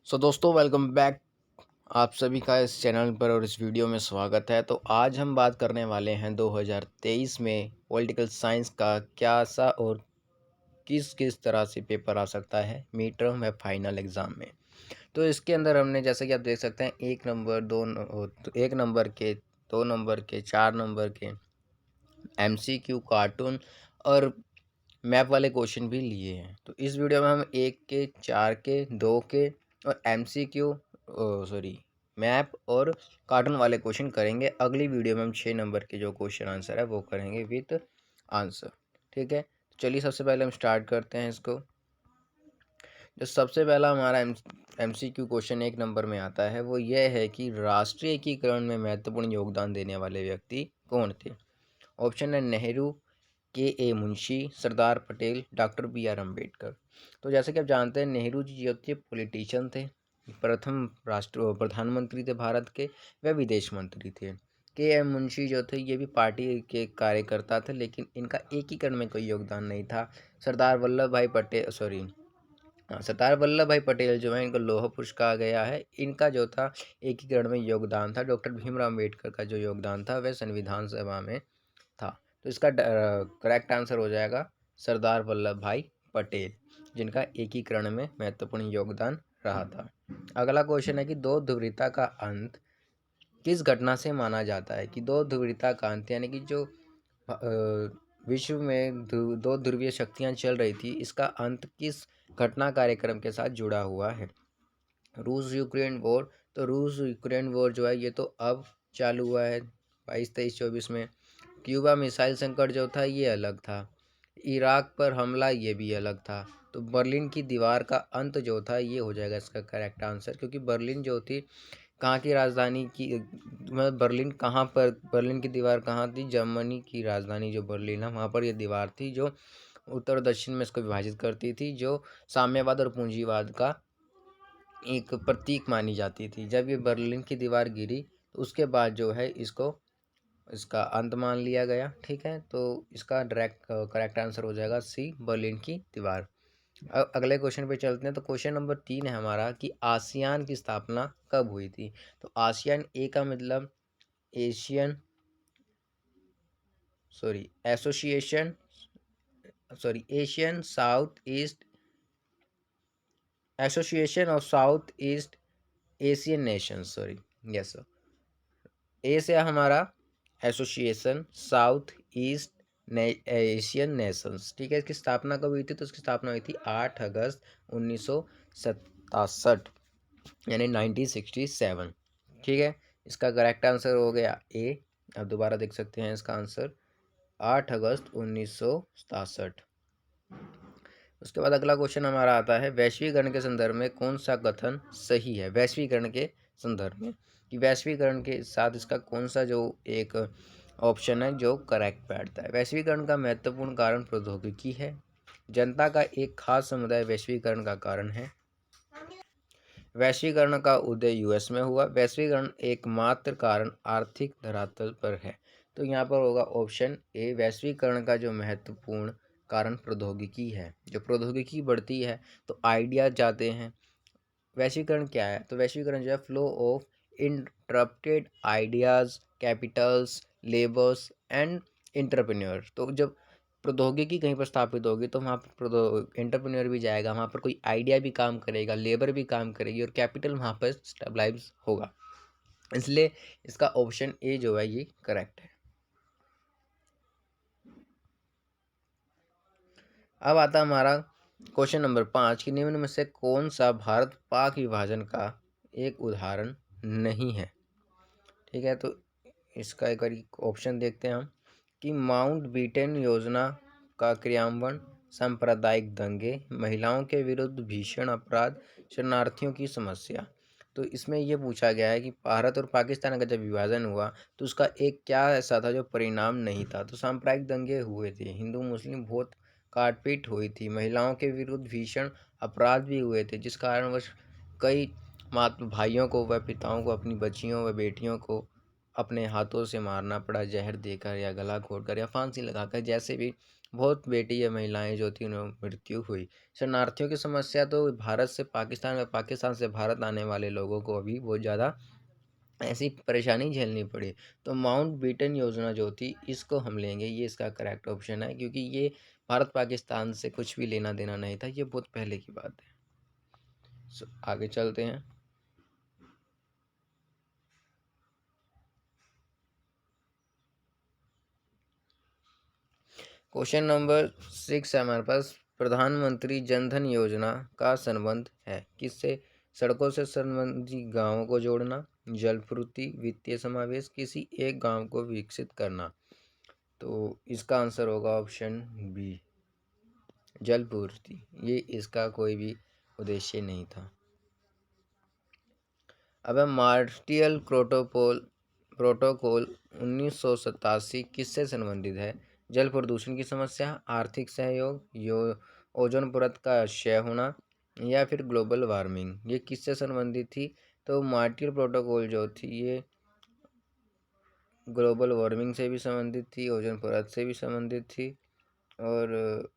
दोस्तों welcome back. आप सभी का इस चैनल पर और इस वीडियो में स्वागत है। तो आज हम बात करने वाले हैं 2023 में पॉलिटिकल साइंस का क्या सा और किस किस तरह से पेपर आ सकता है मिड टर्म या फाइनल एग्ज़ाम में। तो इसके अंदर हमने जैसा कि आप देख सकते हैं 1 नंबर 2 नंबर के 4 नंबर के MCQ कार्टून और मैप वाले क्वेश्चन भी लिए हैं। तो इस वीडियो में हम 1 के 4 के 2 के और MCQ सॉरी मैप और कार्टून वाले क्वेश्चन करेंगे। अगली वीडियो में हम 6 नंबर के जो क्वेश्चन आंसर है वो करेंगे विथ आंसर। ठीक है, चलिए सबसे पहले हम स्टार्ट करते हैं इसको। जो सबसे पहला हमारा MCQ क्वेश्चन 1 नंबर में आता है वो यह है कि राष्ट्रीय एकीकरण में महत्वपूर्ण योगदान देने वाले व्यक्ति कौन थे। ऑप्शन है नेहरू, के मुंशी, सरदार पटेल, डॉक्टर BR अम्बेडकर। तो जैसे कि आप जानते हैं नेहरू जी जो थे पॉलिटिशियन थे, प्रथम प्रधानमंत्री थे भारत के, वह विदेश मंत्री थे। के मुंशी जो थे ये भी पार्टी के कार्यकर्ता थे, लेकिन इनका एकीकरण में कोई योगदान नहीं था। सरदार वल्लभ भाई पटेल सरदार वल्लभ भाई पटेल जो है इनको लौह पुरुष कहा गया है। इनका जो था एकीकरण में योगदान था। डॉक्टर भीमराव अम्बेडकर का जो योगदान था वह संविधान सभा में था। तो इसका करेक्ट आंसर हो जाएगा सरदार वल्लभ भाई पटेल, जिनका एकीकरण में महत्वपूर्ण योगदान रहा था। अगला क्वेश्चन है कि दो ध्रुवीयता का अंत किस घटना से माना जाता है। कि दो ध्रुवीयता का अंत यानी कि जो विश्व में दो ध्रुवीय शक्तियां चल रही थी, इसका अंत किस घटना कार्यक्रम के साथ जुड़ा हुआ है। रूस यूक्रेन वॉर। तो रूस यूक्रेन वॉर जो है ये तो अब चालू हुआ है 22, 23, 24 में। क्यूबा मिसाइल संकट जो था ये अलग था। इराक पर हमला ये भी अलग था। तो बर्लिन की दीवार का अंत जो था ये हो जाएगा इसका करेक्ट आंसर, क्योंकि बर्लिन जो थी कहाँ की राजधानी की, मतलब बर्लिन की दीवार कहाँ थी, जर्मनी की राजधानी जो बर्लिन है वहाँ पर ये दीवार थी जो उत्तर और दक्षिण में इसको विभाजित करती थी, जो साम्यवाद और पूंजीवाद का एक प्रतीक मानी जाती थी। जब ये बर्लिन की दीवार गिरी तो उसके बाद जो है इसका अंत मान लिया गया। ठीक है, तो इसका डायरेक्ट करेक्ट आंसर हो जाएगा सी, बर्लिन की दीवार। अगले क्वेश्चन पे चलते हैं। तो क्वेश्चन नंबर 3 है हमारा कि आसियान की स्थापना कब हुई थी। तो आसियान ए का मतलब Asian sorry association sorry Asian south east association of south east Asian nations, sorry yes sir. A से हमारा association south east Asian nations. ठीक है, इसकी स्थापना कब हुई थी। तो इसकी स्थापना हुई थी 8 अगस्त 1967 यानी 1967। ठीक है, इसका करेक्ट आंसर हो गया ए। अब दोबारा देख सकते हैं इसका आंसर 8 अगस्त 1967। उसके बाद अगला क्वेश्चन हमारा आता है वैश्वीकरण के संदर्भ में कौन सा कथन सही है। वैश्वीकरण के संदर्भ में कि वैश्वीकरण के साथ इसका कौन सा जो एक ऑप्शन है जो करेक्ट बैठता है। वैश्वीकरण का महत्वपूर्ण कारण प्रौद्योगिकी है। जनता का एक खास समुदाय वैश्वीकरण का कारण है। वैश्वीकरण का उदय यूएस में हुआ। वैश्वीकरण एकमात्र कारण आर्थिक धरातल पर है। तो यहाँ पर होगा ऑप्शन ए, वैश्वीकरण का जो महत्वपूर्ण कारण प्रौद्योगिकी है। जो प्रौद्योगिकी बढ़ती है तो आइडिया जाते हैं। वैश्वीकरण क्या है। तो वैश्वीकरण जो है flow of interrupted ideas, Capitals, labours and entrepreneur. तो जब प्रौद्योगिकी कहीं पर स्थापित होगी तो वहाँ पर एंटरप्रेन्योर भी जाएगा, वहाँ पर कोई आइडिया भी काम करेगा, लेबर भी काम करेगी और कैपिटल वहाँ पर स्टेबलाइज होगा। इसलिए इसका ऑप्शन ए जो है ये करेक्ट है। अब आता हमारा क्वेश्चन नंबर 5 कि निम्न में से कौन सा भारत पाक विभाजन का एक उदाहरण नहीं है। ठीक है, तो इसका एक बार ऑप्शन देखते हैं हम कि माउंट बेटन योजना का क्रियान्वयन, सांप्रदायिक दंगे, महिलाओं के विरुद्ध भीषण अपराध, शरणार्थियों की समस्या। तो इसमें ये पूछा गया है कि भारत और पाकिस्तान का जब विभाजन हुआ तो उसका एक क्या ऐसा था जो परिणाम नहीं था। तो सांप्रदायिक दंगे हुए थे, हिंदू मुस्लिम बहुत काटपीट हुई थी, महिलाओं के विरुद्ध भीषण अपराध भी हुए थे, जिस कारणवश कई माता भाइयों को व पिताओं को अपनी बच्चियों व बेटियों को अपने हाथों से मारना पड़ा, जहर देकर या गला घोटकर या फांसी लगाकर, जैसे भी बहुत बेटी या महिलाएं जो थी उन्हें मृत्यु हुई। शरणार्थियों की समस्या तो भारत से पाकिस्तान और पाकिस्तान से भारत आने वाले लोगों को अभी बहुत ज़्यादा ऐसी परेशानी झेलनी पड़ी। तो माउंट बेटन योजना जो थी इसको हम लेंगे, ये इसका करेक्ट ऑप्शन है, क्योंकि ये भारत पाकिस्तान से कुछ भी लेना देना नहीं था, ये बहुत पहले की बात है। आगे चलते हैं। क्वेश्चन नंबर 6 है हमारे पास। प्रधानमंत्री जन धन योजना का संबंध है किससे? सड़कों से संबंधित गांवों को जोड़ना, जलपूर्ति, वित्तीय समावेश, किसी एक गांव को विकसित करना। तो इसका आंसर होगा ऑप्शन बी, जलपूर्ति। ये इसका कोई भी उद्देश्य नहीं था। अब मार्टियल प्रोटोकॉल 1987 किससे संबंधित है? जल प्रदूषण की समस्या, आर्थिक सहयोग, ओजोन परत का क्षय होना, या फिर ग्लोबल वार्मिंग। ये किससे संबंधित थी? तो मार्टियल प्रोटोकॉल जो थी ये ग्लोबल वार्मिंग से भी संबंधित थी, ओजोन परत से भी संबंधित थी, और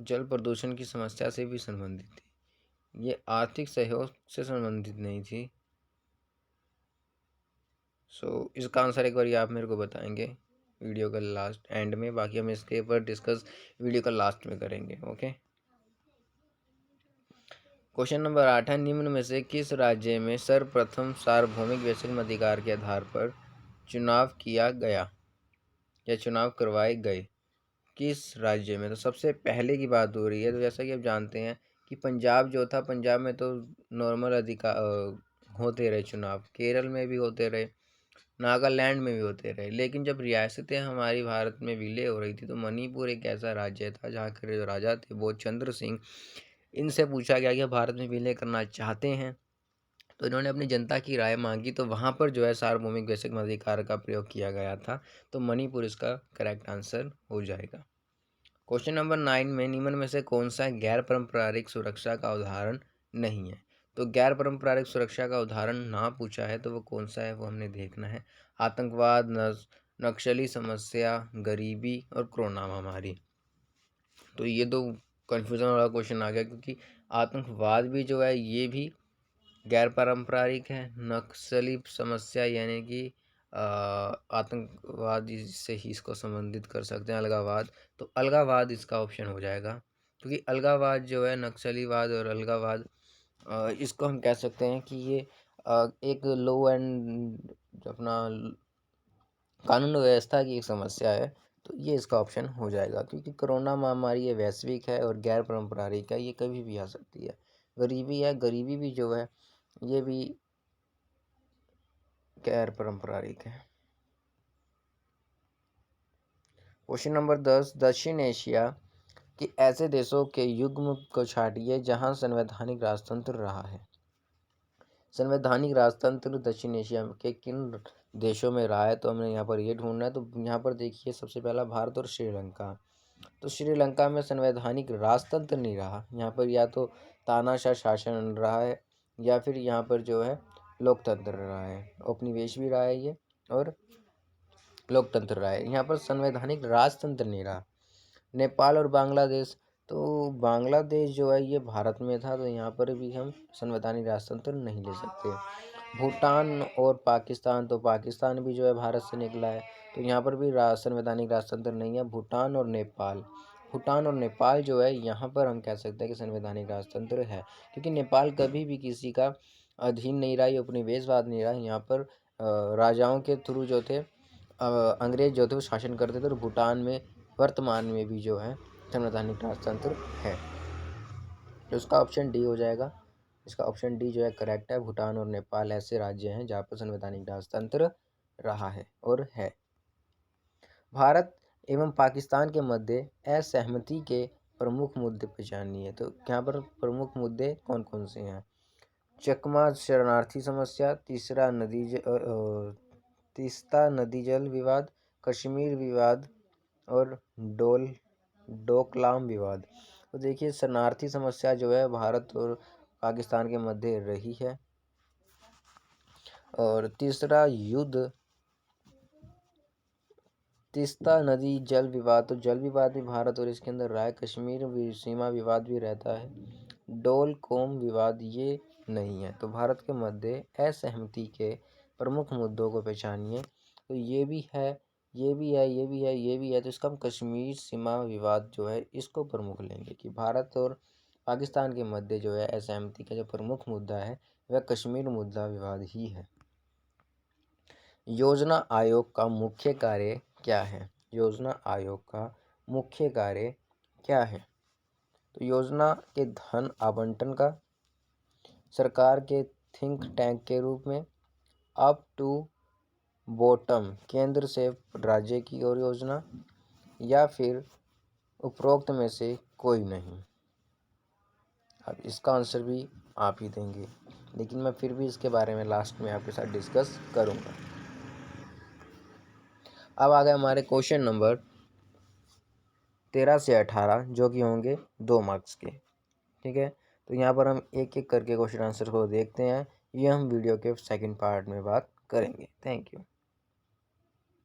जल प्रदूषण की समस्या से भी संबंधित थी। ये आर्थिक सहयोग से संबंधित नहीं थी। इसका आंसर एक बार आप मेरे को बताएंगे वीडियो का लास्ट एंड में, बाकी हम इसके ऊपर डिस्कस वीडियो का लास्ट में करेंगे। ओके। क्वेश्चन नंबर 8 है, निम्न में से किस राज्य में सर्वप्रथम सार्वभौमिक वैश्विक अधिकार के आधार पर चुनाव किया गया या चुनाव करवाए गए? किस राज्य में? तो सबसे पहले की बात हो रही है। तो जैसा कि आप जानते हैं कि पंजाब जो था, पंजाब में तो नॉर्मल अधिकार होते रहे चुनाव, केरल में भी होते रहे, नागालैंड में भी होते रहे, लेकिन जब रियासतें हमारी भारत में विलय हो रही थी तो मणिपुर एक ऐसा राज्य था जहाँ के जो राजा थे वो चंद्र सिंह, इनसे पूछा गया कि भारत में विलय करना चाहते हैं, तो इन्होंने अपनी जनता की राय मांगी, तो वहाँ पर जो है सार्वभौमिक वैश्विक मताधिकार का प्रयोग किया गया था। तो मणिपुर इसका करेक्ट आंसर हो जाएगा। क्वेश्चन नंबर 9 में निम्न में से कौन सा गैर पारंपरिक सुरक्षा का उदाहरण नहीं है? तो गैर पारंपरिक सुरक्षा का उदाहरण ना पूछा है तो वो कौन सा है वो हमने देखना है। आतंकवाद, नक्सली समस्या, गरीबी और कोरोना महामारी। तो ये तो कन्फ्यूज़न वाला क्वेश्चन आ गया, क्योंकि आतंकवाद भी जो है ये भी गैर पारंपरिक है। नक्सली समस्या यानी कि आतंकवाद से ही इसको संबंधित कर सकते हैं, अलगावाद। तो अलगावाद इसका ऑप्शन हो जाएगा, क्योंकि अलगावाद जो है, नक्सलीवाद और अलगावाद, इसको हम कह सकते हैं कि ये एक लो एंड अपना कानून व्यवस्था की एक समस्या है। तो ये इसका ऑप्शन हो जाएगा, क्योंकि कोरोना महामारी ये वैश्विक है और गैर पारंपरिक है, ये कभी भी आ सकती है। गरीबी है, गरीबी भी जो है ये भी गैर पारंपरिक है। क्वेश्चन नंबर 10, दक्षिण एशिया के ऐसे देशों के युग्म को छाटिए जहां संवैधानिक राजतंत्र रहा है। संवैधानिक राजतंत्र दक्षिण एशिया के किन देशों में रहा है? तो हमें यहाँ पर ये ढूंढना है। तो यहाँ पर देखिए, सबसे पहला भारत और श्रीलंका। तो श्रीलंका में संवैधानिक राजतंत्र नहीं रहा, यहाँ पर या तो तानाशाह शासन रहा है या फिर यहाँ पर जो है लोकतंत्र रहा है, उपनिवेश भी रहा है ये, और लोकतंत्र रहा है। यहाँ पर संवैधानिक राजतंत्र नहीं रहा। नेपाल और बांग्लादेश, तो बांग्लादेश जो है ये भारत में था, तो यहाँ पर भी हम संवैधानिक राजतंत्र नहीं ले सकते। भूटान और पाकिस्तान, तो पाकिस्तान भी जो है भारत से निकला है, तो यहाँ पर भी संवैधानिक राजतंत्र नहीं है। भूटान और नेपाल जो है यहाँ पर हम कह सकते हैं कि संवैधानिक राजतंत्र है, क्योंकि नेपाल कभी भी किसी का अधीन नहीं रहा, ये उपनिवेशवाद नहीं रहा। यहाँ पर राजाओं के थ्रू जो थे, अंग्रेज जो थे वो शासन करते थे, और भूटान में वर्तमान में भी जो है संवैधानिक राजतंत्र है। तो इसका ऑप्शन डी हो जाएगा। इसका ऑप्शन डी जो है करेक्ट है। भूटान और नेपाल ऐसे राज्य हैं जहाँ पर संवैधानिक राजतंत्र रहा है और है। भारत एवं पाकिस्तान के मध्य असहमति के प्रमुख मुद्दे पहचानिए। तो यहाँ पर प्रमुख मुद्दे कौन कौन से हैं? चकमा शरणार्थी समस्या, तीस्ता नदी जल विवाद, कश्मीर विवाद और डोकलाम विवाद। तो देखिए, शरणार्थी समस्या जो है भारत और पाकिस्तान के मध्य रही है, और तीसरा तीस्ता नदी जल विवाद, तो जल विवाद भी भारत और इसके अंदर रहा है। कश्मीर सीमा विवाद भी रहता है। डोल कोम विवाद ये नहीं है। तो भारत के मध्य असहमति के प्रमुख मुद्दों को पहचानिए। तो ये भी है, ये भी है, ये भी है, ये भी है। तो इसका हम कश्मीर सीमा विवाद जो है इसको प्रमुख लेंगे कि भारत और पाकिस्तान के मध्य जो है असहमति का जो प्रमुख मुद्दा है वह कश्मीर मुद्दा विवाद ही है। योजना आयोग का मुख्य कार्य क्या है? योजना आयोग का मुख्य कार्य क्या है? तो योजना के धन आवंटन का, सरकार के थिंक टैंक के रूप में, अप टू बॉटम केंद्र से राज्य की ओर योजना, या फिर उपरोक्त में से कोई नहीं। अब इसका आंसर भी आप ही देंगे, लेकिन मैं फिर भी इसके बारे में लास्ट में आपके साथ डिस्कस करूंगा। अब आ गए हमारे क्वेश्चन नंबर 13 से 18 जो कि होंगे 2 मार्क्स के। ठीक है, तो यहाँ पर हम एक एक करके क्वेश्चन आंसर को देखते हैं। ये हम वीडियो के सेकंड पार्ट में बात करेंगे। Thank you.